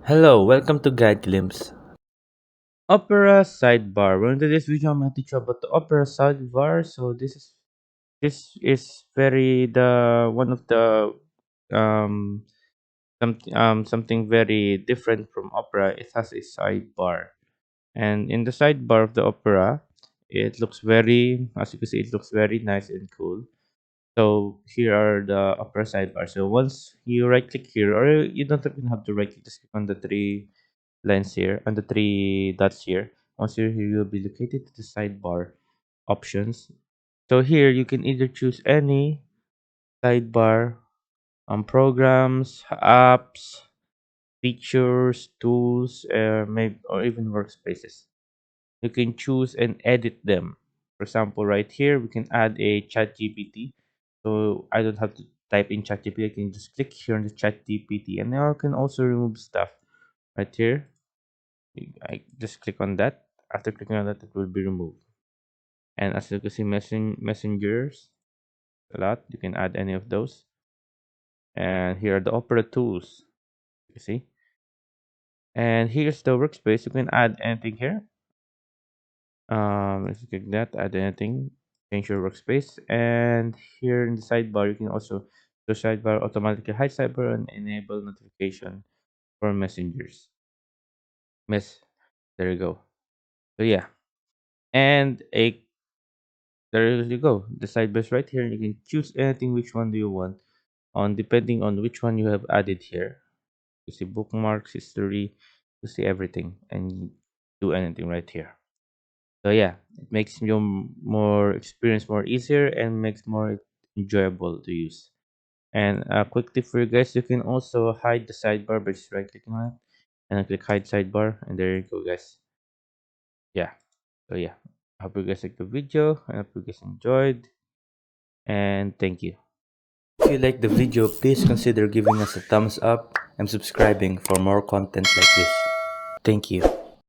Hello, welcome to Guide Glimpse. Opera Sidebar. Well, in today's video, I'm going to teach you about the Opera Sidebar. So this is very the one of the um something very different from Opera. It has a sidebar, and in the sidebar of the Opera, it looks very, as you can see, it looks very nice and cool. So here are the Opera sidebar. So once you right click here, or you don't even have to right click, just click on the three lines here and the three dots here. Once you're here, you'll be located to the sidebar options. So here you can either choose any sidebar programs, apps, features, tools, maybe or even workspaces. You can choose and edit them. For example, right here we can add a chat GPT. So I don't have to type in chat GPT. I can just click here on the chat GPT, and now I can also remove stuff right here. I just click on that. After clicking on that, it will be removed. And as you can see, messengers a lot. You can add any of those. And here are the Opera tools. You see. And here's the workspace. You can add anything here. If you click that, add anything. Change your workspace. And here in the sidebar, you can also the sidebar automatically hide sidebar and enable notification for messengers. Miss, there you go. So yeah, and a there you go. The sidebars right here. You can choose anything. Which one do you want? On depending on which one you have added here. You see bookmarks, history. You see everything, and you do anything right here. So yeah, it makes your more experience more easier and makes more enjoyable to use. And a quick tip for you guys: you can also hide the sidebar by just right clicking on it, and I click hide sidebar, and there you go, guys. Yeah. So yeah, I hope you guys liked the video. I hope you guys enjoyed, and thank you. If you like the video, please consider giving us a thumbs up and subscribing for more content like this. Thank you.